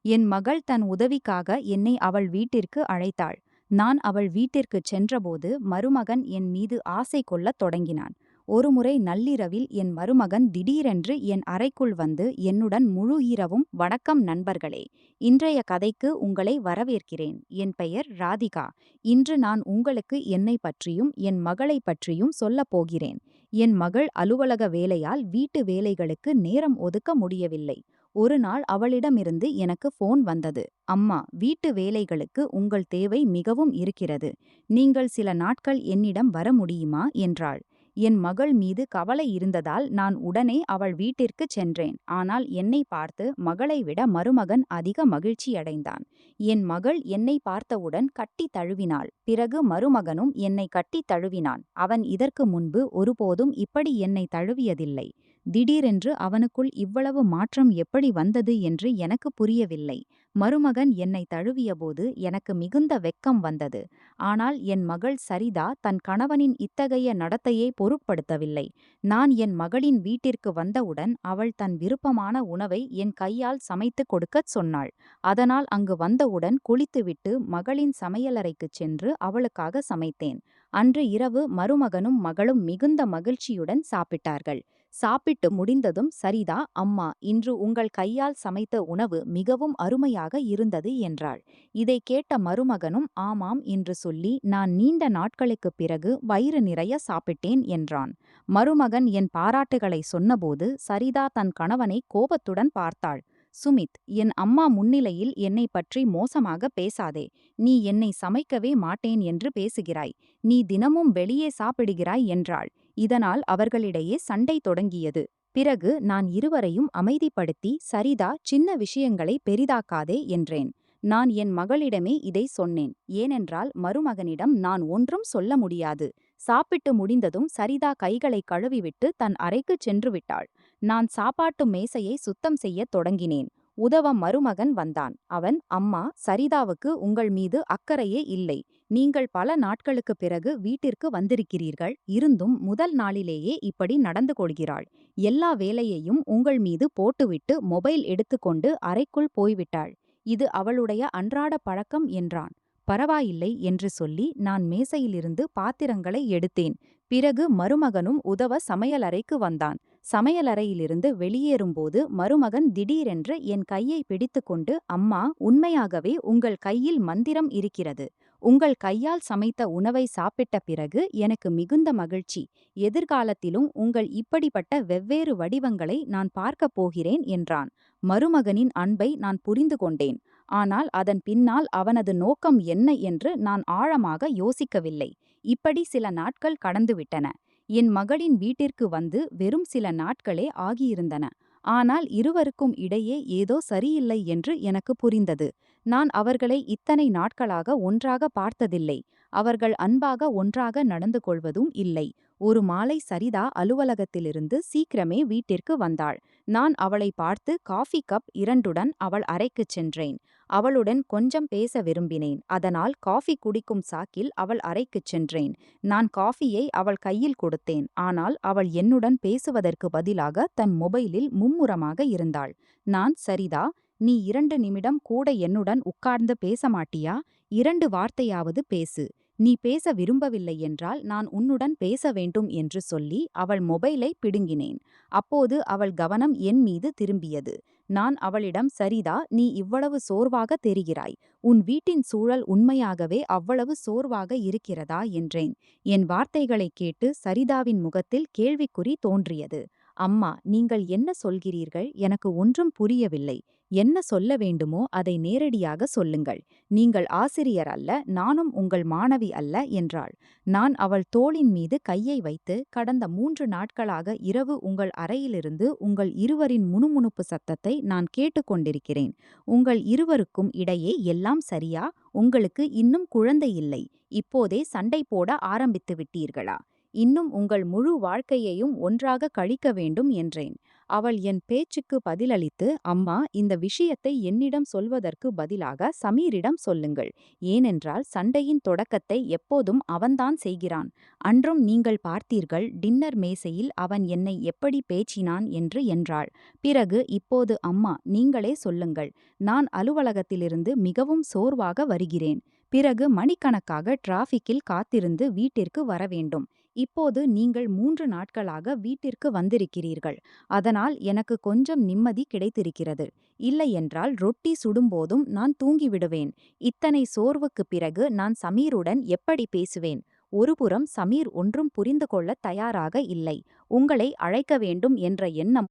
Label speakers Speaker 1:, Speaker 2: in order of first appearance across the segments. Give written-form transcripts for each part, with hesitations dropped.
Speaker 1: என் மகள் தன் உதவிக்காக என்னை அவள் வீட்டிற்கு அழைத்தாள். நான் அவள் வீட்டிற்குச் சென்றபோது மருமகன் என் மீது ஆசை கொள்ளத் தொடங்கினான். ஒருமுறை நள்ளிரவில் என் மருமகன் திடீரென்று என் அறைக்குள் வந்து என்னுடன் முழு இரவும் வணக்கம் நண்பர்களே. இன்றைய கதைக்கு உங்களை வரவேற்கிறேன். என் பெயர் ராதிகா. இன்று நான் உங்களுக்கு என்னைப் பற்றியும் என் மகளைப் பற்றியும் சொல்லப் போகிறேன். என் மகள் அலுவலக வேலையால் வீட்டு வேலைகளுக்கு நேரம் ஒதுக்க முடியவில்லை. ஒரு நாள் அவளிடமிருந்து எனக்கு போன் வந்தது. அம்மா, வீட்டு வேலைகளுக்கு உங்கள் தேவை மிகவும் இருக்கிறது. நீங்கள் சில நாட்கள் என்னிடம் வர முடியுமா என்றாள். என் மகள் மீது கவலை இருந்ததால் நான் உடனே அவள் வீட்டிற்குச் சென்றேன். ஆனால் என்னை பார்த்து மகளை விட மருமகன் அதிக மகிழ்ச்சியடைந்தான். என் மகள் என்னை பார்த்தவுடன் கட்டி தழுவினாள். பிறகு மருமகனும் என்னை கட்டி தழுவினான். அவன் இதற்கு முன்பு ஒருபோதும் இப்படி என்னை தழுவியதில்லை. திடீரென்று அவனுக்குள் இவ்வளவு மாற்றம் எப்படி வந்தது என்று எனக்கு புரியவில்லை. மருமகன் என்னை தழுவியபோது எனக்கு மிகுந்த வெட்கம் வந்தது. ஆனால் என் மகள் சரிதா தன் கணவனின் இத்தகைய நடத்தையை பொருட்படுத்தவில்லை. நான் என் மகளின் வீட்டிற்கு வந்தவுடன் அவள் தன் விருப்பமான உணவை என் கையால் சமைத்துக் கொடுக்கச் சொன்னாள். அதனால் அங்கு வந்தவுடன் குளித்துவிட்டு மகளின் சமையலறைக்குச் சென்று அவளுக்காக சமைத்தேன். அன்று இரவு மருமகனும் மகளும் மிகுந்த மகிழ்ச்சியுடன் சாப்பிட்டார்கள். சாப்பிட்டு முடிந்ததும் சரிதா, அம்மா, இன்று உங்கள் கையால் சமைத்த உணவு மிகவும் அருமையாக இருந்தது என்றாள். இதை கேட்ட மருமகனும் ஆமாம் என்று சொல்லி நான் நீண்ட நாட்களுக்குப் பிறகு வயிறு நிறைய சாப்பிட்டேன் என்றான். மருமகன் என் பாராட்டுகளை சொன்னபோது சரிதா தன் கணவனை கோபத்துடன் பார்த்தாள். சுமித், என் அம்மா முன்னிலையில் என்னை பற்றி மோசமாக பேசாதே. நீ என்னை சமைக்கவே மாட்டேன் என்று பேசுகிறாய். நீ தினமும் வெளியே சாப்பிடுகிறாய் என்றாள். இதனால் அவர்களிடையே சண்டை தொடங்கியது. பிறகு நான் இருவரையும் அமைதிப்படுத்தி சரிதா, சின்ன விஷயங்களை பெரிதாக்காதே என்றேன். நான் என் மகளிடமே இதை சொன்னேன். ஏனென்றால் மருமகனிடம் நான் ஒன்றும் சொல்ல முடியாது. சாப்பிட்டு முடிந்ததும் சரிதா கைகளை கழுவிவிட்டு தன் அறைக்குச் சென்று விட்டாள். நான் சாப்பாட்டு மேசையை சுத்தம் செய்யத் தொடங்கினேன். உதவ மருமகன் வந்தான். அவன், அம்மா, சரிதாவுக்கு உங்கள் மீது அக்கறையே இல்லை. நீங்கள் பல நாட்களுக்குப் பிறகு வீட்டிற்கு வந்திருக்கிறீர்கள். இருந்தும் முதல் நாளிலேயே இப்படி நடந்து கொள்கிறாள். எல்லா வேலையையும் உங்கள் மீது போட்டுவிட்டு மொபைல் எடுத்துக்கொண்டு அறைக்குள் போய்விட்டாள். இது அவளுடைய அன்றாட பழக்கம் என்றான். பரவாயில்லை என்று சொல்லி நான் மேசையிலிருந்து பாத்திரங்களை எடுத்தேன். பிறகு மருமகனும் உதவ சமையலறைக்கு வந்தான். சமையலறையிலிருந்து வெளியேறும்போது மருமகன் திடீரென்று என் கையை பிடித்துக்கொண்டு, அம்மா, உண்மையாகவே உங்கள் கையில் மந்திரம் இருக்கிறது. உங்கள் கையால் சமைத்த உணவை சாப்பிட்ட பிறகு எனக்கு மிகுந்த மகிழ்ச்சி. எதிர்காலத்திலும் உங்கள் இப்படிப்பட்ட வெவ்வேறு வடிவங்களை நான் பார்க்கப் போகிறேன் என்றான். மருமகனின் அன்பை நான் புரிந்து கொண்டேன். ஆனால் அதன் பின்னால் அவனது நோக்கம் என்ன என்று நான் ஆழமாக யோசிக்கவில்லை. இப்படி சில நாட்கள் கடந்துவிட்டன. என் மகளின் வீட்டிற்கு வந்து வெறும் சில நாட்களே ஆகியிருந்தன. ஆனால் இருவருக்கும் இடையே ஏதோ சரியில்லை என்று எனக்கு புரிந்தது. நான் அவர்களை இத்தனை நாட்களாக ஒன்றாக பார்த்ததில்லை. அவர்கள் அன்பாக ஒன்றாக நடந்து கொள்வதும் இல்லை. ஒரு மாலை சரிதா அலுவலகத்திலிருந்து சீக்கிரமே வீட்டிற்கு வந்தாள். நான் அவளை பார்த்து காஃபி கப் இரண்டுடன் அவள் அறைக்குச் சென்றேன். அவளுடன் கொஞ்சம் பேச விரும்பினேன். அதனால் காஃபி குடிக்கும் சாக்கில் அவள் அறைக்குச் சென்றேன். நான் காஃபியை அவள் கையில் கொடுத்தேன். ஆனால் அவள் என்னுடன் பேசுவதற்கு பதிலாக தன் மொபைலில் மும்முரமாக இருந்தாள். நான், சரிதா, நீ 2 நிமிடம் கூட என்னுடன் உட்கார்ந்து பேச மாட்டியா? 2 வார்த்தையாவது பேசு. நீ பேச விரும்பவில்லை என்றால் நான் உன்னுடன் பேச வேண்டும் என்று சொல்லி அவள் மொபைலை பிடுங்கினேன். அப்போது அவள் கவனம் என் மீது திரும்பியது. நான் அவளிடம், சரிதா, நீ இவ்வளவு சோர்வாக தெரிகிறாய். உன் வீட்டின் சூழல் உண்மையாகவே அவ்வளவு சோர்வாக இருக்கிறதா என்றேன். என் வார்த்தைகளைக் கேட்டு சரிதாவின் முகத்தில் கேள்விக்குறி தோன்றியது. அம்மா, நீங்கள் என்ன சொல்கிறீர்கள்? எனக்கு ஒன்றும் புரியவில்லை. என்ன சொல்ல வேண்டுமோ அதை நேரடியாக சொல்லுங்கள். நீங்கள் ஆசிரியர் அல்ல, நானும் உங்கள் மாணவி அல்ல என்றாள். நான் அவள் தோளின் மீது கையை வைத்து, கடந்த 3 நாட்களாக இரவு உங்கள் அறையிலிருந்து உங்கள் இருவரின் முணுமுணுப்பு சத்தத்தை நான் கேட்டுக்கொண்டிருக்கிறேன். உங்கள் இருவருக்கும் இடையே எல்லாம் சரியா? உங்களுக்கு இன்னும் குழந்தை இல்லை. இப்போதே சண்டை போட ஆரம்பித்து விட்டீர்களா? இன்னும் உங்கள் முழு வாழ்க்கையையும் ஒன்றாக கழிக்க வேண்டும் என்றேன். அவள் என் பேச்சுக்கு பதிலளித்து, அம்மா, இந்த விஷயத்தை என்னிடம் சொல்வதற்கு பதிலாக சமீரிடம் சொல்லுங்கள். ஏனென்றால் சண்டையின் தொடக்கத்தை எப்போதும் அவன்தான் செய்கிறான். அன்றும் நீங்கள் பார்த்தீர்கள், டின்னர் மேசையில் அவன் என்னை எப்படி பேச்சினான் என்றாள். பிறகு, இப்போது அம்மா, நீங்களே சொல்லுங்கள். நான் அலுவலகத்திலிருந்து மிகவும் சோர்வாக வருகிறேன். பிறகு மணிக்கணக்காக டிராஃபிக்கில் காத்திருந்து வீட்டிற்கு வரவேண்டும். இப்போது நீங்கள் 3 நாட்களாக வீட்டிற்கு வந்திருக்கிறீர்கள். அதனால் எனக்கு கொஞ்சம் நிம்மதி கிடைத்திருக்கிறது. இல்லையென்றால் ரொட்டி சுடும்போதும் நான் தூங்கிவிடுவேன். இத்தனை சோர்வுக்குப் பிறகு நான் சமீருடன் எப்படி பேசுவேன்? ஒருபுறம் சமீர் ஒன்றும் புரிந்து கொள்ளத் தயாராக இல்லை. உங்களை அழைக்க வேண்டும் என்ற எண்ணம்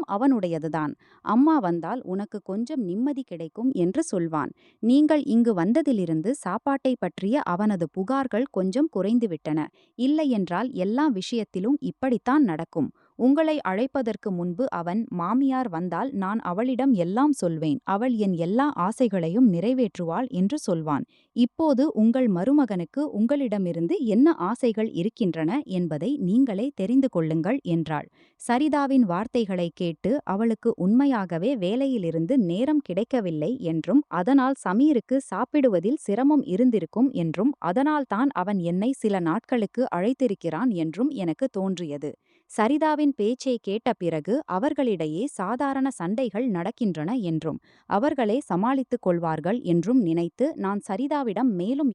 Speaker 1: அவனுடையதுதான். அம்மா வந்தால் உனக்கு கொஞ்சம் நிம்மதி கிடைக்கும் என்று சொல்வான். நீங்கள் இங்கு வந்ததிலிருந்து சாப்பாட்டை பற்றிய அவனது புகார்கள் கொஞ்சம் குறைந்துவிட்டன. இல்லையென்றால் எல்லா விஷயத்திலும் இப்படித்தான் நடக்கும். உங்களை அழைப்பதற்கு முன்பு அவன், மாமியார் வந்தால் நான் அவளிடம் எல்லாம் சொல்வேன். அவள் என் எல்லா ஆசைகளையும் நிறைவேற்றுவாள் என்று சொல்வான். இப்போது உங்கள் மருமகனுக்கு உங்களிடமிருந்து என்ன ஆசைகள் இருக்கின்றன என்பதை நீங்களே தெரிந்து கொள்ளுங்கள் என்றாள். சரிதாவின் வார்த்தைகளை கேட்டு அவளுக்கு உண்மையாகவே வேலையிலிருந்து நேரம் கிடைக்கவில்லை என்றும், அதனால் சமீருக்கு சாப்பிடுவதில் சிரமம் இருந்திருக்கும் என்றும், அதனால்தான் அவன் என்னை சில நாட்களுக்கு அழைத்திருக்கிறான் என்றும் எனக்கு தோன்றியது. சரிதாவின் பேச்சை கேட்ட பிறகு அவர்களிடையே சாதாரண சண்டைகள் நடக்கின்றன என்றும், அவர்களே சமாளித்துக் கொள்வார்கள் என்றும் நினைத்து நான் சரிதாவிடம் மேலும்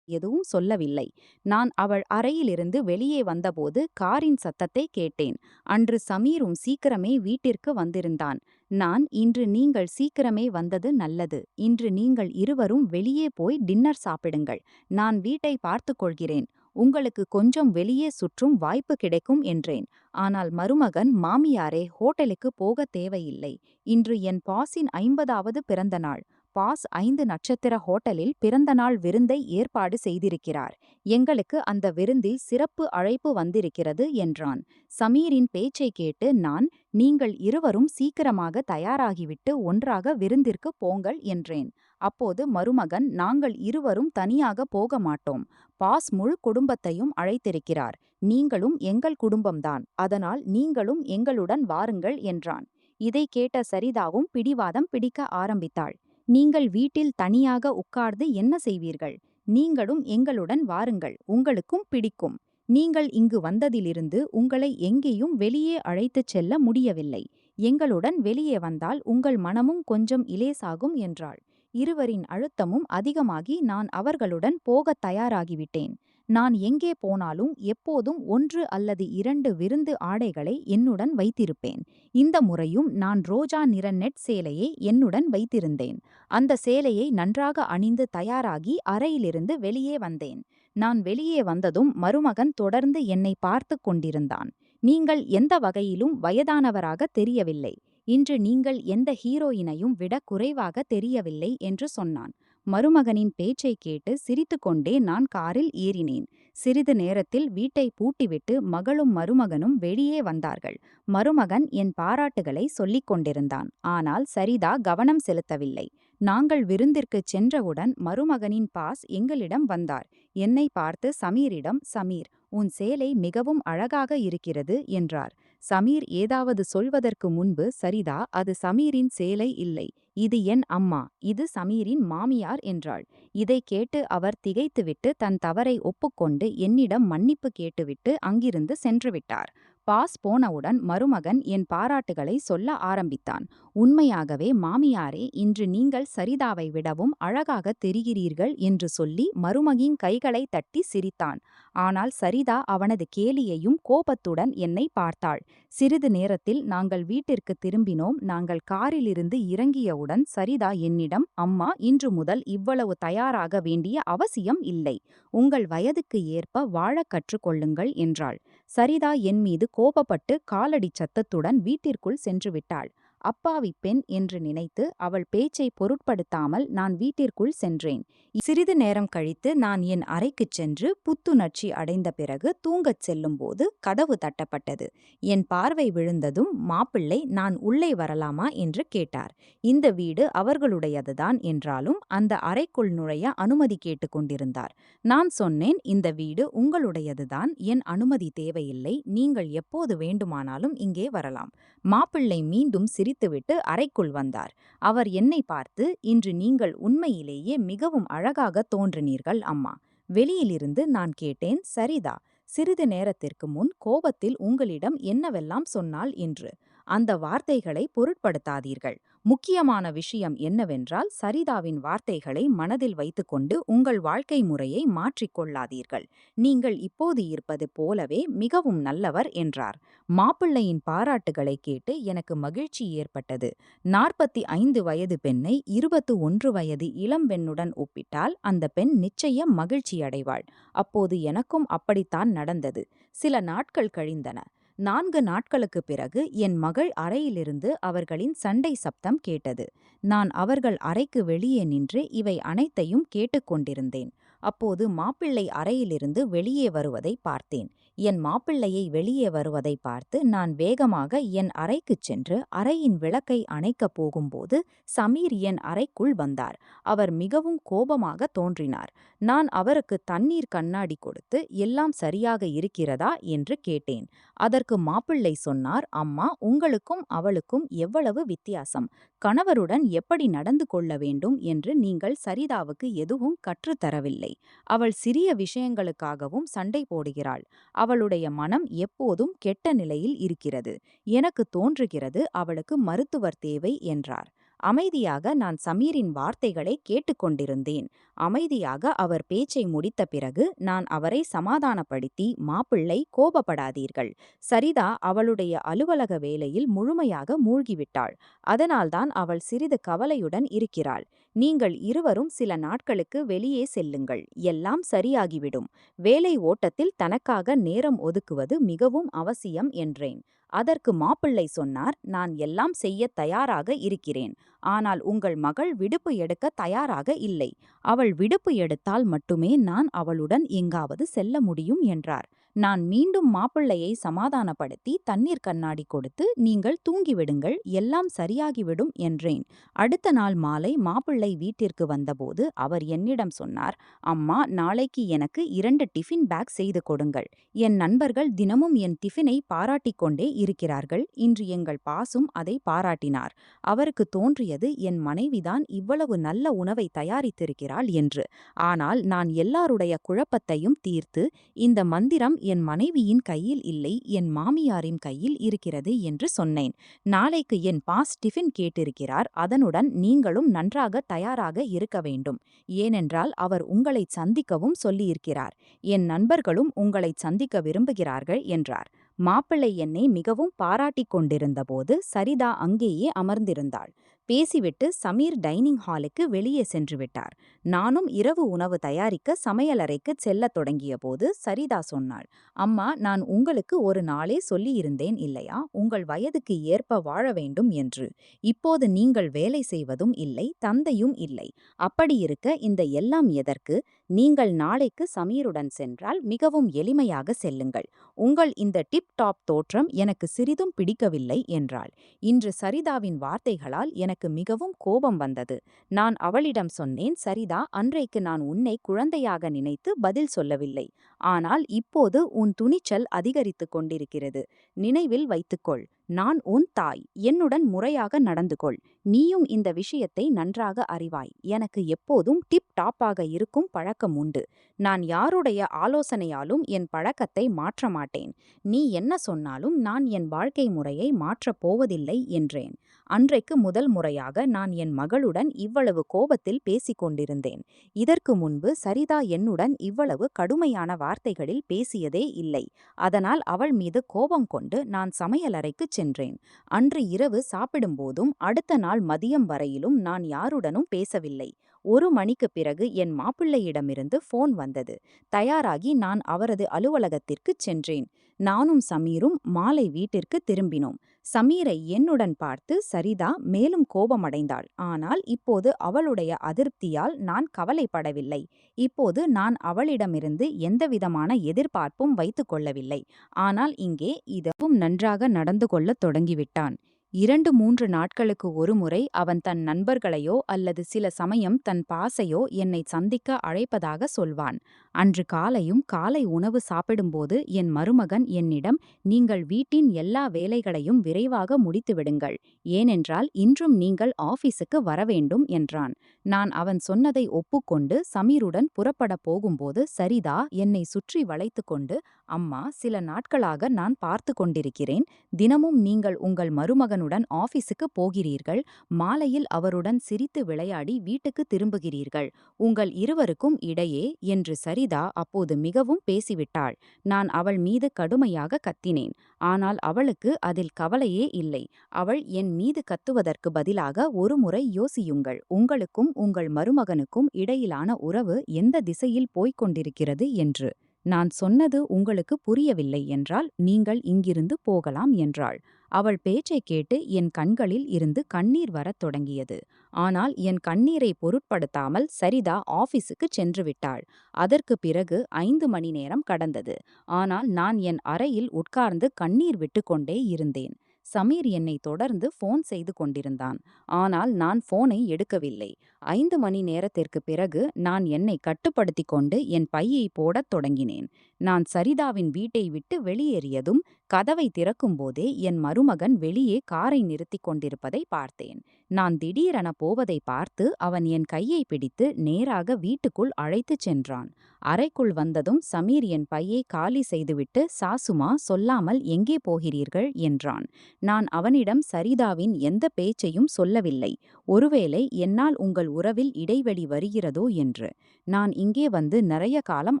Speaker 1: எதுவும் சொல்லவில்லை. நான் அவள் அறையிலிருந்து வெளியே வந்தபோது காரின் சத்தத்தை கேட்டேன். அன்று சமீரும் சீக்கிரமே வீட்டிற்கு வந்திருந்தான். நான், இன்று நீங்கள் சீக்கிரமே வந்தது நல்லது. இன்று நீங்கள் இருவரும் வெளியே போய் டின்னர் சாப்பிடுங்கள். நான் வீட்டை பார்த்துக் கொள்கிறேன். உங்களுக்கு கொஞ்சம் வெளியே சுற்றும் வாய்ப்பு கிடைக்கும் என்றேன். ஆனால் மருமகன், மாமியாரே, ஹோட்டலுக்கு போக தேவையில்லை. இன்று என் பாஸின் 50வது பிறந்த நாள். பாஸ் 5 நட்சத்திர ஹோட்டலில் பிறந்தநாள் விருந்தை ஏற்பாடு செய்திருக்கிறார். எங்களுக்கு அந்த விருந்தில் சிறப்பு அழைப்பு வந்திருக்கிறது என்றான். சமீரின் பேச்சை கேட்டு நான், நீங்கள் இருவரும் சீக்கிரமாக தயாராகிவிட்டு ஒன்றாக விருந்திற்கு போங்கள் என்றேன். அப்போது மருமகன், நாங்கள் இருவரும் தனியாக போக மாட்டோம். பாஸ் முழு குடும்பத்தையும் அழைத்திருக்கிறார். நீங்களும் எங்கள் குடும்பம்தான். அதனால் நீங்களும் எங்களுடன் வாருங்கள் என்றான். இதை கேட்ட சரிதாவும் பிடிவாதம் பிடிக்க ஆரம்பித்தாள். நீங்கள் வீட்டில் தனியாக உட்கார்ந்து என்ன செய்வீர்கள்? நீங்களும் எங்களுடன் வாருங்கள். உங்களுக்கும் பிடிக்கும். நீங்கள் இங்கு வந்ததிலிருந்து உங்களை எங்கேயும் வெளியே அழைத்துச் செல்ல முடியவில்லை. எங்களுடன் வெளியே வந்தால் உங்கள் மனமும் கொஞ்சம் இலேசாகும் என்றாள். இருவரின் அழுத்தமும் அதிகமாகி நான் அவர்களுடன் போகத் தயாராகிவிட்டேன். நான் எங்கே போனாலும் எப்போதும் 1 அல்லது 2 விருந்து ஆடைகளை என்னுடன் வைத்திருப்பேன். இந்த முறையும் நான் ரோஜா நிற நெட் சேலையை என்னுடன் வைத்திருந்தேன். அந்த சேலையை நன்றாக அணிந்து தயாராகி அறையிலிருந்து வெளியே வந்தேன். நான் வெளியே வந்ததும் மருமகன் தொடர்ந்து என்னை பார்த்துக் கொண்டிருந்தான். நீங்கள் எந்த வகையிலும் வயதானவராக தெரியவில்லை. இன்று நீங்கள் எந்த ஹீரோயினையும் விட குறைவாக தெரியவில்லை என்று சொன்னான். மருமகனின் பேச்சை கேட்டு சிரித்துக்கொண்டே நான் காரில் ஏறினேன். சிறிது நேரத்தில் வீட்டை பூட்டிவிட்டு மகளும் மருமகனும் வெளியே வந்தார்கள். மருமகன் என் பாராட்டுகளை சொல்லிக் கொண்டிருந்தான். ஆனால் சரிதா கவனம் செலுத்தவில்லை. நாங்கள் விருந்திற்குச் சென்றவுடன் மருமகனின் பாஸ் எங்களிடம் வந்தார். என்னை பார்த்து சமீரிடம், சமீர், உன் சேலை மிகவும் அழகாக இருக்கிறது என்றார். சமீர் ஏதாவது சொல்வதற்கு முன்பு சரிதா, அது சமீரின் சேலை இல்லை, இது என் அம்மா, இது சமீரின் மாமியார் என்றாள். இதை கேட்டு அவர் திகைத்துவிட்டு தன் தவறை ஒப்புக்கொண்டு என்னிடம் மன்னிப்பு கேட்டுவிட்டு அங்கிருந்து சென்றுவிட்டார். பாஸ் போனவுடன் மருமகன் என் பாராட்டுகளை சொல்ல ஆரம்பித்தான். உண்மையாகவே மாமியாரே, இன்று நீங்கள் சரிதாவை விடவும் அழகாக தெரிகிறீர்கள் என்று சொல்லி மருமகின் கைகளை தட்டி சிரித்தான். ஆனால் சரிதா அவனது கேலியையும் கோபத்துடன் என்னை பார்த்தாள். சிறிது நேரத்தில் நாங்கள் வீட்டிற்கு திரும்பினோம். நாங்கள் காரிலிருந்து இறங்கியவுடன் சரிதா என்னிடம், அம்மா, இன்று முதல் இவ்வளவு தயாராக வேண்டிய அவசியம் இல்லை. உங்கள் வயதுக்கு ஏற்ப வாழக் கற்றுக்கொள்ளுங்கள் என்றாள். சரிதா என் மீது கோபப்பட்டு காலடி சத்தத்துடன் வீட்டிற்குள் சென்றுவிட்டாள். அப்பாவி பெண் என்று நினைத்து அவள் பேச்சை பொருட்படுத்தாமல் நான் வீட்டிற்குள் சென்றேன். சிறிது நேரம் கழித்து நான் என் அறைக்குச் சென்று புத்துணர்ச்சி அடைந்த பிறகு தூங்கச் செல்லும்போது கதவு தட்டப்பட்டது. என் பார்வை விழுந்ததும் மாப்பிள்ளை நான் உள்ளே வரலாமா என்று கேட்டார். இந்த வீடு அவர்களுடையதுதான் என்றாலும் அந்த அறைக்குள் நுழைய அனுமதி கேட்டுக் கொண்டிருந்தார். நான் சொன்னேன், இந்த வீடு உங்களுடையதுதான், என் அனுமதி தேவையில்லை, நீங்கள் எப்போது வேண்டுமானாலும் இங்கே வரலாம். மாப்பிள்ளை மீண்டும் சிரித்துவிட்டு அறைக்குள் வந்தார். அவர் என்னை பார்த்து, இன்று நீங்கள் உண்மையிலேயே மிகவும் அழகாக தோன்றினீர்கள் அம்மா. வெளியிலிருந்து நான் கேட்டேன், சரிதா, சிறிது நேரத்திற்கு முன் கோபத்தில் உங்களிடம் என்னவெல்லாம் சொன்னாள் என்று. அந்த வார்த்தைகளை பொருட்படுத்தாதீர்கள். முக்கியமான விஷயம் என்னவென்றால், சரிதாவின் வார்த்தைகளை மனதில் வைத்துக்கொண்டு உங்கள் வாழ்க்கை முறையை மாற்றிக்கொள்ளாதீர்கள். நீங்கள் இப்போது இருப்பது போலவே மிகவும் நல்லவர் என்றார். மாப்பிள்ளையின் பாராட்டுகளை கேட்டு எனக்கு மகிழ்ச்சி ஏற்பட்டது. 45 வயது பெண்ணை 21 வயது இளம்பெண்ணுடன் ஒப்பிட்டால் அந்த பெண் நிச்சயம் மகிழ்ச்சியடைவாள். அப்போது எனக்கும் அப்படித்தான் நடந்தது. சில நாட்கள் கழிந்தன. 4 நாட்களுக்குப் பிறகு என் மகள் அறையிலிருந்து அவர்களின் சண்டை சப்தம் கேட்டது. நான் அவர்கள் அறைக்கு வெளியே நின்று இவை அனைத்தையும் கேட்டுக்கொண்டிருந்தேன். அப்போது மாப்பிள்ளை அறையிலிருந்து வெளியே வருவதை பார்த்தேன். என் மாப்பிள்ளையை வெளியே வருவதை பார்த்து நான் வேகமாக என் அறைக்குச் சென்று அறையின் விளக்கை அணைக்கப் போகும்போது சமீர் என் அறைக்குள் வந்தார். அவர் மிகவும் கோபமாக தோன்றினார். நான் அவருக்கு தண்ணீர் கண்ணாடி கொடுத்து எல்லாம் சரியாக இருக்கிறதா என்று கேட்டேன். அதற்கு மாப்பிள்ளை சொன்னார், அம்மா, உங்களுக்கும் அவளுக்கும் எவ்வளவு வித்தியாசம். கணவருடன் எப்படி நடந்து கொள்ள வேண்டும் என்று நீங்கள் சரிதாவுக்கு எதுவும் கற்றுத்தரவில்லை. அவள் சிறிய விஷயங்களுக்காகவும் சண்டை போடுகிறாள். அவளுடைய மனம் எப்போதும் கெட்ட நிலையில் இருக்கிறது. எனக்கு தோன்றுகிறது அவளுக்கு மருத்துவர் தேவை என்றார். அமைதியாக நான் சமீரின் வார்த்தைகளை கேட்டுக்கொண்டிருந்தேன். அமைதியாக அவர் பேச்சை முடித்த பிறகு நான் அவரை சமாதானப்படுத்தி, மாப்பிள்ளை, கோபப்படாதீர்கள். சரிதா அவளுடைய அலுவலக வேலையில் முழுமையாக மூழ்கிவிட்டாள். அதனால்தான் அவள் சிறிது கவலையுடன் இருக்கிறாள். நீங்கள் இருவரும் சில நாட்களுக்கு வெளியே செல்லுங்கள், எல்லாம் சரியாகிவிடும். வேலை ஓட்டத்தில் தனக்காக நேரம் ஒதுக்குவது மிகவும் அவசியம் என்றேன். அதற்கு மாப்பிள்ளை சொன்னார், நான் எல்லாம் செய்ய தயாராக இருக்கிறேன். ஆனால் உங்கள் மகள் விடுப்பு எடுக்க தயாராக இல்லை. அவள் விடுப்பு எடுத்தால் மட்டுமே நான் அவளுடன் எங்காவது செல்ல முடியும் என்றார். நான் மீண்டும் மாப்பிள்ளையை சமாதானப்படுத்தி தண்ணீர் கண்ணாடி கொடுத்து, நீங்கள் தூங்கிவிடுங்கள், எல்லாம் சரியாகிவிடும் என்றேன். அடுத்த நாள் மாலை மாப்பிள்ளை வீட்டிற்கு வந்தபோது அவர் என்னிடம் சொன்னார், அம்மா, நாளைக்கு எனக்கு 2 டிஃபின் பேக் செய்து கொடுங்கள். என் நண்பர்கள் தினமும் என் டிஃபினை பாராட்டிக் கொண்டே இருக்கிறார்கள். இன்று எங்கள் பாசும் அதை பாராட்டினார். அவருக்கு தோன்றியது என் மனைவிதான் இவ்வளவு நல்ல உணவை தயாரித்திருக்கிறாள் என்று. ஆனால் நான் எல்லாருடைய குழப்பத்தையும் தீர்த்து, இந்த மந்திரம் என் மனைவியின் கையில் இல்லை, என் மாமியாரின் கையில் இருக்கிறது என்று சொன்னேன். நாளைக்கு என் பாஸ் டிஃபின் கேட்டிருக்கிறார். அதனுடன் நீங்களும் நன்றாக தயாராக இருக்க வேண்டும். ஏனென்றால் அவர் உங்களை சந்திக்கவும் சொல்லியிருக்கிறார். என் நண்பர்களும் உங்களை சந்திக்க விரும்புகிறார்கள் என்றார். மாப்பிள்ளை என்னை மிகவும் பாராட்டிக் கொண்டிருந்தபோது சரிதா அங்கேயே அமர்ந்திருந்தாள். பேசிவிட்டு சமீர் டைனிங் ஹாலுக்கு வெளியே சென்று விட்டார். நானும் இரவு உணவு தயாரிக்க சமையலறைக்கு செல்லத் தொடங்கிய போது சரிதா சொன்னாள், அம்மா, நான் உங்களுக்கு ஒரு நாளே சொல்லியிருந்தேன் இல்லையா, உங்கள் வயதுக்கு ஏற்ப வாழ வேண்டும் என்று. இப்போது நீங்கள் வேலை செய்வதும் இல்லை, தந்தையும் இல்லை. அப்படியிருக்க இந்த எல்லாம் எதற்கு? நீங்கள் நாளைக்கு சமீருடன் சென்றால் மிகவும் எளிமையாக செல்லுங்கள். உங்கள் இந்த டிப் டாப் தோற்றம் எனக்கு சிறிதும் பிடிக்கவில்லை என்றாள். இன்று சரிதாவின் வார்த்தைகளால் எனக்கு மிகவும் கோபம் வந்தது. நான் அவளிடம் சொன்னேன், சரிதா, அன்றைக்கு நான் உன்னை குழந்தையாக நினைத்து பதில் சொல்லவில்லை. ஆனால் இப்போது உன் துணிச்சல் அதிகரித்துக் கொண்டிருக்கிறது. நினைவில் வைத்துக்கொள், நான் உன் தாய். என்னுடன் முறையாக நடந்து கொள். நீயும் இந்த விஷயத்தை நன்றாக அறிவாய். எனக்கு எப்போதும் டிப் டாப்பாக இருக்கும் பழக்கம் உண்டு. நான் யாருடைய ஆலோசனையாலும் என் பழக்கத்தை மாற்ற மாட்டேன். நீ என்ன சொன்னாலும் நான் என் வாழ்க்கை முறையை மாற்றப் போவதில்லை என்றேன். அன்றைக்கு முதல் முறையாக நான் என் மகளுடன் இவ்வளவு கோபத்தில் பேசிக் கொண்டிருந்தேன். இதற்கு முன்பு சரிதா என்னுடன் இவ்வளவு கடுமையான வார்த்தைகளில் பேசியதே இல்லை. அதனால் அவள் மீது கோபம் கொண்டு நான் சமையலறைக்குச் சென்றேன். அன்று இரவு சாப்பிடும்போதும் அடுத்த நாள் மதியம் வரையிலும் நான் யாருடனும் பேசவில்லை. 1 மணிக்குப் பிறகு என் மாப்பிள்ளையிடமிருந்து போன் வந்தது. தயாராகி நான் அவரது அலுவலகத்திற்குச் சென்றேன். நானும் சமீரும் மாலை வீட்டிற்கு திரும்பினோம். சமீரை என்னுடன் பார்த்து சரிதா மேலும் கோபமடைந்தாள். ஆனால் இப்போது அவளுடைய அதிருப்தியால் நான் கவலைப்படவில்லை. இப்போது நான் அவளிடமிருந்து எந்தவிதமான எதிர்பார்ப்பும் வைத்துக் கொள்ளவில்லை. ஆனால் இங்கே இதவும் நன்றாக நடந்து கொள்ளத் தொடங்கிவிட்டான். 2-3 நாட்களுக்கு ஒருமுறை அவன் தன் நண்பர்களையோ அல்லது சில சமயம் தன் பாசையோ என்னை சந்திக்க அழைப்பதாக சொல்வான். அன்று காலையும் காலை உணவு சாப்பிடும்போது என் மருமகன் என்னிடம், நீங்கள் வீட்டின் எல்லா வேலைகளையும் விரைவாக முடித்துவிடுங்கள், ஏனென்றால் இன்றும் நீங்கள் ஆபீஸுக்கு வரவேண்டும் என்றான். நான் அவன் சொன்னதை ஒப்புக்கொண்டு சமீருடன் புறப்படப் போகும்போது சரிதா என்னை சுற்றி வளைத்துக்கொண்டு, அம்மா, சில நாட்களாக நான் பார்த்து கொண்டிருக்கிறேன். தினமும் நீங்கள் உங்கள் மருமகனுடன் ஆபீஸுக்கு போகிறீர்கள். மாலையில் அவருடன் சிரித்து விளையாடி வீட்டுக்கு திரும்புகிறீர்கள். உங்கள் இருவருக்கும் இடையே என்று சரிதா அப்போது மிகவும் பேசிவிட்டாள். நான் அவள் மீது கடுமையாக கத்தினேன். ஆனால் அவளுக்கு அதில் கவலையே இல்லை. அவள் என் மீது கத்துவதற்கு பதிலாக, ஒருமுறை யோசியுங்கள், உங்களுக்கும் உங்கள் மருமகனுக்கும் இடையிலான உறவு எந்த திசையில் போய்க் கொண்டிருக்கிறது என்று. நான் சொன்னது உங்களுக்கு புரியவில்லை என்றால் நீங்கள் இங்கிருந்து போகலாம் என்றாள். அவள் பேச்சைக் கேட்டு என் கண்களில் இருந்து கண்ணீர் வரத் தொடங்கியது. ஆனால் என் கண்ணீரை பொருட்படுத்தாமல் சரிதா ஆபீஸுக்கு சென்று விட்டாள். அதற்கு பிறகு 5 மணி நேரம் கடந்தது. ஆனால் நான் என் அறையில் உட்கார்ந்து கண்ணீர் விட்டுக்கொண்டே இருந்தேன். சமீர் என்னை தொடர்ந்து போன் செய்து கொண்டிருந்தான். ஆனால் நான் போனை எடுக்கவில்லை. 5 மணி நேரத்திற்கு பிறகு நான் என்னை கட்டுப்படுத்திக் கொண்டு என் பையை போடத் தொடங்கினேன். நான் சரிதாவின் வீட்டை விட்டு வெளியேறியதும் கதவை திறக்கும்போதே என் மருமகன் வெளியே காரை நிறுத்திக் கொண்டிருப்பதை பார்த்தேன். நான் திடீரென போவதை பார்த்து அவன் என் கையை பிடித்து நேராக வீட்டுக்குள் அழைத்துச் சென்றான். அறைக்குள் வந்ததும் சமீர் என் பையை காலி செய்துவிட்டு, சாசுமா, சொல்லாமல் எங்கே போகிறீர்கள் என்றான். நான் அவனிடம் சரிதாவின் எந்த பேச்சையும் சொல்லவில்லை. ஒருவேளை என்னால் உங்கள் உறவில் இடைவெளி வருகிறதோ என்று. நான் இங்கே வந்து நிறைய காலம்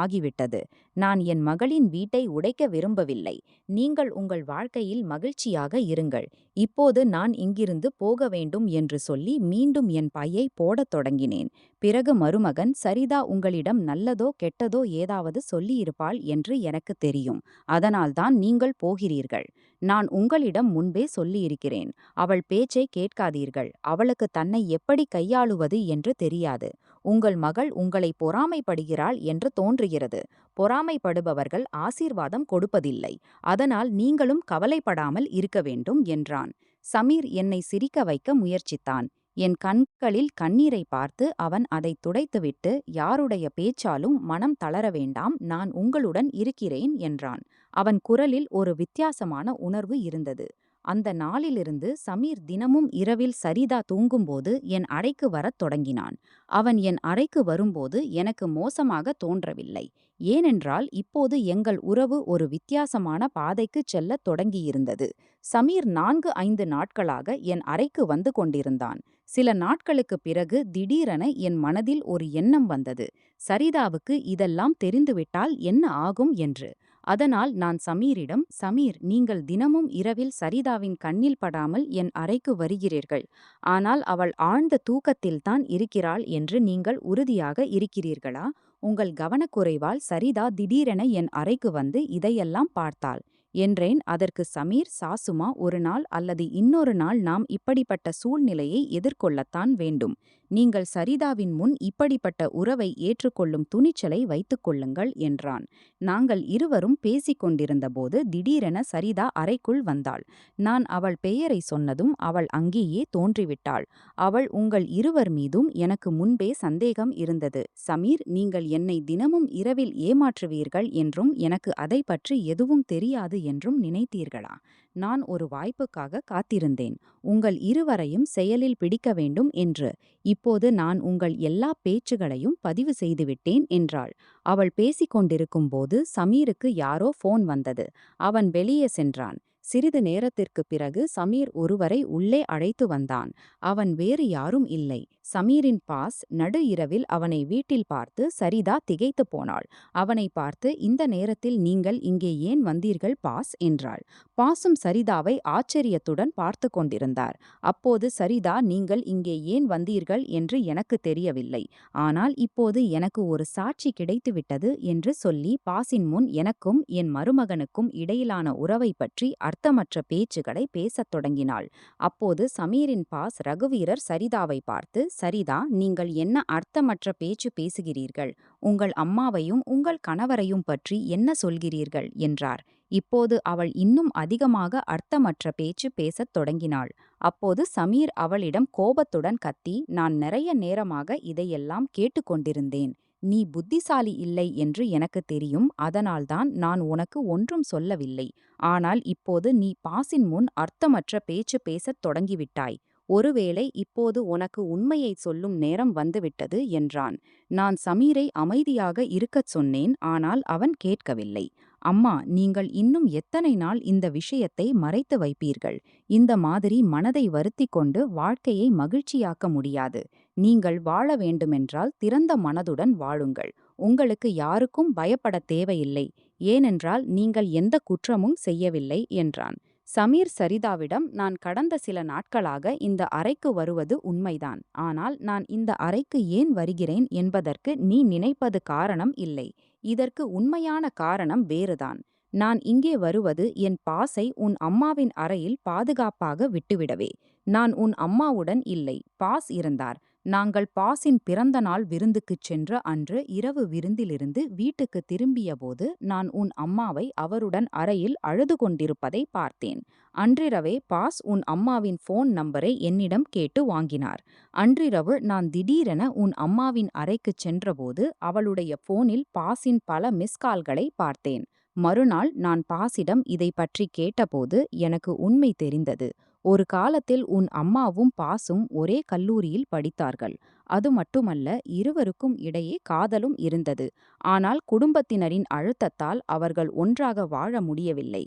Speaker 1: ஆகிவிட்டது. நான் என் மகளின் வீட்டை உடைக்க விரும்பவில்லை. நீங்கள் உங்கள் வாழ்க்கையில் மகிழ்ச்சியாக இருங்கள். இப்போது நான் இங்கிருந்து போக வேண்டும் என்று சொல்லி மீண்டும் என் பையை போடத் தொடங்கினேன். பிறகு மருமகன், சரிதா உங்களிடம் நல்லதோ கெட்டதோ ஏதாவது சொல்லியிருப்பாள் என்று எனக்கு தெரியும். அதனால்தான் நீங்கள் போகிறீர்கள். நான் உங்களிடம் முன்பே சொல்லியிருக்கிறேன். அவள் பேச்சை கேட்காதீர்கள். அவளுக்கு தன்னை எப்படி கையாளுவது என்று தெரியாது. உங்கள் மகள் உங்களை பொறாமைப்படுகிறாள் என்று தோன்றுகிறது. பொறாமைப்படுபவர்கள் ஆசீர்வாதம் கொடுப்பதில்லை. அதனால் நீங்களும் கவலைப்படாமல் இருக்க வேண்டும் என்றான். சமீர் என்னை சிரிக்க வைக்க முயற்சித்தான். என் கண்களில் கண்ணீரை பார்த்து அவன் அதை துடைத்துவிட்டு, யாருடைய பேச்சாலும் மனம் தளர வேண்டாம், நான் உங்களுடன் இருக்கிறேன் என்றான். அவன் குரலில் ஒரு வித்தியாசமான உணர்வு இருந்தது. அந்த நாளிலிருந்து சமீர் தினமும் இரவில் சரிதா தூங்கும்போது என் அறைக்கு வரத் தொடங்கினான். அவன் என் அறைக்கு வரும்போது எனக்கு மோசமாக தோன்றவில்லை. ஏனென்றால் இப்போது எங்கள் உறவு ஒரு வித்தியாசமான பாதைக்குச் செல்லத் தொடங்கியிருந்தது. சமீர் 4-5 நாட்களாக என் அறைக்கு வந்து கொண்டிருந்தான். சில நாட்களுக்குப் பிறகு திடீரென என் மனதில் ஒரு எண்ணம் வந்தது. சரிதாவுக்கு இதெல்லாம் தெரிந்துவிட்டால் என்ன ஆகும் என்று. அதனால் நான் சமீரிடம், சமீர், நீங்கள் தினமும் இரவில் சரிதாவின் கண்ணில் படாமல் என் அறைக்கு வருகிறீர்கள். ஆனால் அவள் ஆழ்ந்த தூக்கத்தில்தான் இருக்கிறாள் என்று நீங்கள் உறுதியாக இருக்கிறீர்களா? உங்கள் கவனக்குறைவால் சரிதா திடீரென என் அறைக்கு வந்து இதையெல்லாம் பார்த்தாள் என்றேன். அதற்கு சமீர், சாசுமா, ஒரு நாள் அல்லது இன்னொரு நாள் நாம் இப்படிப்பட்ட சூழ்நிலையை எதிர்கொள்ளத்தான் வேண்டும். நீங்கள் சரிதாவின் முன் இப்படிப்பட்ட உறவை ஏற்றுக்கொள்ளும் துணிச்சலை வைத்துக் கொள்ளுங்கள் என்றான். நாங்கள் இருவரும் பேசிக் கொண்டிருந்தபோது திடீரென சரிதா அறைக்குள் வந்தாள். நான் அவள் பெயரை சொன்னதும் அவள் அங்கேயே தோன்றிவிட்டாள். அவள், உங்கள் இருவர் மீதும் எனக்கு முன்பே சந்தேகம் இருந்தது. சமீர், நீங்கள் என்னை தினமும் இரவில் ஏமாற்றுவீர்கள் என்றும் எனக்கு அதை பற்றி எதுவும் தெரியாது என்றும் நினைத்தீர்களா? நான் ஒரு வாய்ப்புக்காக காத்திருந்தேன், உங்கள் இருவரையும் செயலில் பிடிக்க வேண்டும் என்று. இப்போது நான் உங்கள் எல்லா பேச்சுகளையும் பதிவு செய்துவிட்டேன் என்றாள். அவள் பேசிக் கொண்டிருக்கும்போது சமீருக்கு யாரோ போன் வந்தது. அவன் வெளியே சென்றான். சிறிது நேரத்திற்குப் பிறகு சமீர் ஒருவரை உள்ளே அழைத்து வந்தான். அவன் வேறு யாரும் இல்லை, சமீரின் பாஸ் நடு இரவில் அவனை வீட்டில் பார்த்து சரிதா திகைத்துப் போனாள். அவனை பார்த்து, இந்த நேரத்தில் நீங்கள் இங்கே ஏன் வந்தீர்கள் பாஸ் என்றாள். பாஸும் சரிதாவை ஆச்சரியத்துடன் பார்த்து கொண்டிருந்தார். அப்போது சரிதா, நீங்கள் இங்கே ஏன் வந்தீர்கள் என்று எனக்கு தெரியவில்லை. ஆனால் இப்போது எனக்கு ஒரு சாட்சி கிடைத்துவிட்டது என்று சொல்லி பாஸின் முன் எனக்கும் என் மருமகனுக்கும் இடையிலான உறவை பற்றி அர்த்தமற்ற பேச்சுகளை பேசத் தொடங்கினாள். அப்போது சமீரின் பாஸ் ரகுவீரர் சரிதாவை பார்த்து, சரிதா, நீங்கள் என்ன அர்த்தமற்ற பேச்சு பேசுகிறீர்கள்? உங்கள் அம்மாவையும் உங்கள் கணவரையும் பற்றி என்ன சொல்கிறீர்கள் என்றார். இப்போது அவள் இன்னும் அதிகமாக அர்த்தமற்ற பேச்சு பேசத் தொடங்கினாள். அப்போது சமீர் அவளிடம் கோபத்துடன் கத்தி, நான் நிறைய நேரமாக இதையெல்லாம் கேட்டுக்கொண்டிருந்தேன். நீ புத்திசாலி இல்லை என்று எனக்கு தெரியும், அதனால்தான் நான் உனக்கு ஒன்றும் சொல்லவில்லை. ஆனால் இப்போது நீ பாஸின் முன் அர்த்தமற்ற பேச்சு பேசத் தொடங்கிவிட்டாய். ஒருவேளை இப்போது உனக்கு உண்மையை சொல்லும் நேரம் வந்துவிட்டது என்றான். நான் சமீரை அமைதியாக இருக்கச் சொன்னேன், ஆனால் அவன் கேட்கவில்லை. அம்மா, நீங்கள் இன்னும் எத்தனை நாள் இந்த விஷயத்தை மறைத்து வைப்பீர்கள்? இந்த மாதிரி மனதை வருத்திக் கொண்டு வாழ்க்கையை மகிழ்ச்சியாக்க முடியாது. நீங்கள் வாழ வேண்டுமென்றால் திறந்த மனதுடன் வாழுங்கள். உங்களுக்கு யாருக்கும் பயப்படத் தேவையில்லை. ஏனென்றால் நீங்கள் எந்த குற்றமும் செய்யவில்லை என்றான். சமீர் சரிதாவிடம், நான் கடந்த சில நாட்களாக இந்த அறைக்கு வருவது உண்மைதான். ஆனால் நான் இந்த அறைக்கு ஏன் வருகிறேன் என்பதற்கு நீ நினைப்பது காரணம் இல்லை. இதற்கு உண்மையான காரணம் வேறுதான். நான் இங்கே வருவது என் பாஸை உன் அம்மாவின் அறையில் பாதுகாப்பாக விட்டுவிடவே. நான் உன் அம்மாவுடன் இல்லை, பாஸ் இருந்தார். நாங்கள் பாஸின் பிறந்த நாள் விருந்துக்குச் சென்ற அன்று இரவு விருந்திலிருந்து வீட்டுக்கு திரும்பியபோது நான் உன் அம்மாவை அவருடன் அறையில் அழுது கொண்டிருப்பதை பார்த்தேன். அன்றிரவே பாஸ் உன் அம்மாவின் ஃபோன் நம்பரை என்னிடம் கேட்டு வாங்கினார். அன்றிரவு நான் திடீரென உன் அம்மாவின் அறைக்குச் சென்றபோது அவளுடைய ஃபோனில் பாஸின் பல மிஸ்கால்களை பார்த்தேன். மறுநாள் நான் பாஸிடம் இதை பற்றி கேட்டபோது எனக்கு உண்மை தெரிந்தது. ஒரு காலத்தில் உன் அம்மாவும் பாஸும் ஒரே கல்லூரியில் படித்தார்கள். அது மட்டுமல்ல, இருவருக்கும் இடையே காதலும் இருந்தது. ஆனால் குடும்பத்தினரின் அழுத்தத்தால் அவர்கள் ஒன்றாக வாழ முடியவில்லை.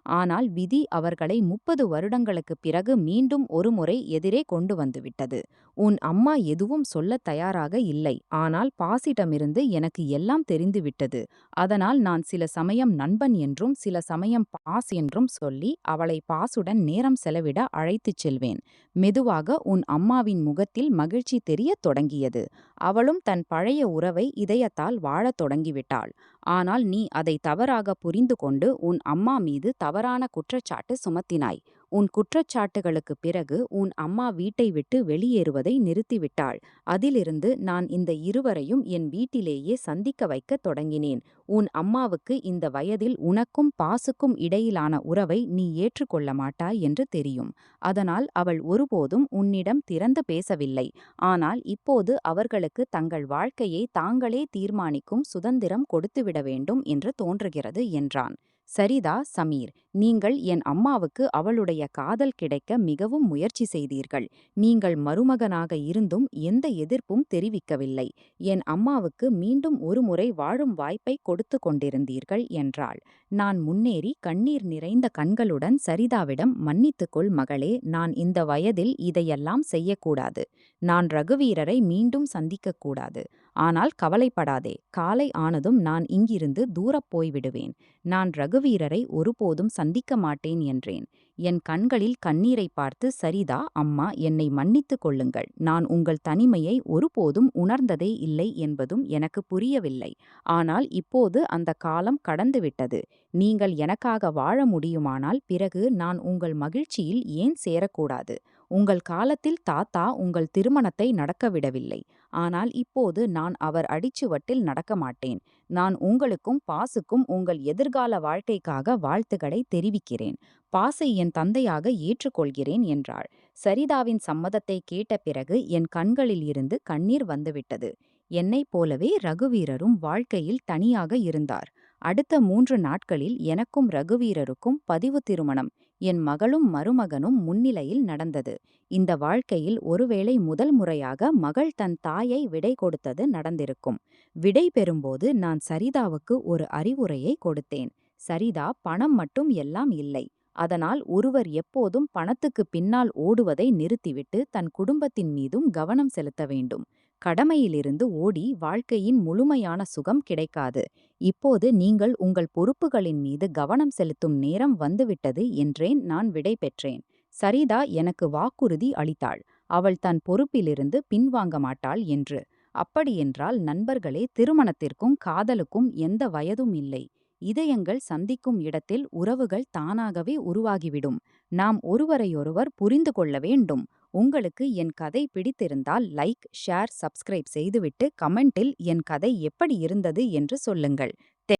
Speaker 1: ஆனால் விதி அவர்களை 30 வருடங்களுக்குப் பிறகு மீண்டும் ஒருமுறை எதிரே கொண்டு வந்துவிட்டது. உன் அம்மா எதுவும் சொல்லத் தயாராக இல்லை. ஆனால் பாஸிடமிருந்து எனக்கு எல்லாம் தெரிந்துவிட்டது. அதனால் நான் சில சமயம் நண்பன் என்றும் சில சமயம் பாஸ் என்றும் சொல்லி அவளை பாஸுடன் நேரம் செலவிட அழைத்துச் செல்வேன். மெதுவாக உன் அம்மாவின் முகத்தில் மகிழ்ச்சி தெரியத் தொடங்கியது. அவளும் தன் பழைய உறவை இதயத்தால் வாழத் தொடங்கிவிட்டாள். ஆனால் நீ அதை தவறாக புரிந்து கொண்டு உன் அம்மா மீது தவறான குற்றச்சாட்டு சுமத்தினாய். உன் குற்றச்சாட்டுகளுக்குப் பிறகு உன் அம்மா வீட்டை விட்டு வெளியேறுவதை நிறுத்திவிட்டாள். அதிலிருந்து நான் இந்த இருவரையும் என் வீட்டிலேயே சந்திக்க வைக்கத் தொடங்கினேன். உன் அம்மாவுக்கு இந்த வயதில் உனக்கும் பாஸுக்கும் இடையிலான உறவை நீ ஏற்றுக்கொள்ள மாட்டாய் என்று தெரியும். அதனால் அவள் ஒருபோதும் உன்னிடம் திறந்து பேசவில்லை. ஆனால் இப்போது அவர்களுக்கு தங்கள் வாழ்க்கையை தாங்களே தீர்மானிக்கும் சுதந்திரம் கொடுத்துவிட வேண்டும் என்று தோன்றுகிறது என்றான். சரிதா, சமீர், நீங்கள் என் அம்மாவுக்கு அவளுடைய காதல் கிடைக்க மிகவும் முயற்சி செய்தீர்கள். நீங்கள் மருமகனாக இருந்தும் எந்த எதிர்ப்பும் தெரிவிக்கவில்லை. என் அம்மாவுக்கு மீண்டும் ஒருமுறை வாழும் வாய்ப்பை கொடுத்து கொண்டிருந்தீர்கள் என்றாள். நான் முன்னேறி கண்ணீர் நிறைந்த கண்களுடன் சரிதாவிடம், மன்னித்துக்கொள் மகளே, நான் இந்த வயதில் இதையெல்லாம் செய்யக்கூடாது. நான் ரகுவீரரை மீண்டும் சந்திக்கக்கூடாது. ஆனால் கவலைப்படாதே, காலை ஆனதும் நான் இங்கிருந்து தூரப் போய்விடுவேன். நான் ரகுவீரரை ஒருபோதும் சந்திக்க மாட்டேன் என்றேன். என் கண்களில் கண்ணீரை பார்த்து, சரிதா அம்மா, என்னை மன்னித்துக் கொள்ளுங்கள். நான் உங்கள் தனிமையை ஒருபோதும் உணர்ந்ததே இல்லை என்பதும் எனக்கு புரியவில்லை. ஆனால் இப்போது அந்த காலம் கடந்துவிட்டது. நீங்கள் எனக்காக வாழ முடியுமானால் பிறகு நான் உங்கள் மகிழ்ச்சியில் ஏன் சேரக்கூடாது? உங்கள் காலத்தில் தாத்தா உங்கள் திருமணத்தை நடக்கவிடவில்லை. ஆனால் இப்போது நான் அவர் அடிச்சுவட்டில் நடக்க மாட்டேன். நான் உங்களுக்கும் பாஸுக்கும் உங்கள் எதிர்கால வாழ்க்கைக்காக வாழ்த்துக்களை தெரிவிக்கிறேன். பாஸை என் தந்தையாக ஏற்றுக்கொள்கிறேன் என்றாள். சரிதாவின் சம்மதத்தை கேட்ட பிறகு என் கண்களில் இருந்து கண்ணீர் வந்துவிட்டது. என்னைப் போலவே ரகுவீரரும் வாழ்க்கையில் தனியாக இருந்தார். அடுத்த 3 நாட்களில் எனக்கும் ரகுவீரருக்கும் பதிவு திருமணம் என் மகளும் மருமகனும் முன்னிலையில் நடந்தது. இந்த வாழ்க்கையில் ஒருவேளை முதல் முறையாக மகள் தன் தாயை விடை கொடுத்தது நடந்திருக்கும். விடை பெறும்போது நான் சரிதாவுக்கு ஒரு அறிவுரையை கொடுத்தேன். சரிதா, பணம் மட்டும் எல்லாம் இல்லை. அதனால் ஒருவர் எப்போதும் பணத்துக்கு பின்னால் ஓடுவதை நிறுத்திவிட்டு தன் குடும்பத்தின் மீதும் கவனம் செலுத்த வேண்டும். கடமையிலிருந்து ஓடி வாழ்க்கையின் முழுமையான சுகம் கிடைக்காது. இப்போது நீங்கள் உங்கள் பொறுப்புகளின் மீது கவனம் செலுத்தும் நேரம் வந்துவிட்டது என்றேன். நான் விடை பெற்றேன். சரிதா எனக்கு வாக்குறுதி அளித்தாள். அவள் தன் பொறுப்பிலிருந்து பின்வாங்க மாட்டாள் என்று. அப்படியென்றால் நண்பர்களே, திருமணத்திற்கும் காதலுக்கும் எந்த வயதும் இல்லை. இதயங்கள் சந்திக்கும் இடத்தில் உறவுகள் தானாகவே உருவாகிவிடும். நாம் ஒருவரையொருவர் புரிந்து கொள்ள வேண்டும். உங்களுக்கு என் கதை பிடித்திருந்தால் லைக், ஷேர், சப்ஸ்கிரைப் செய்துவிட்டு கமெண்டில் என் கதை எப்படி இருந்தது என்று சொல்லுங்கள்.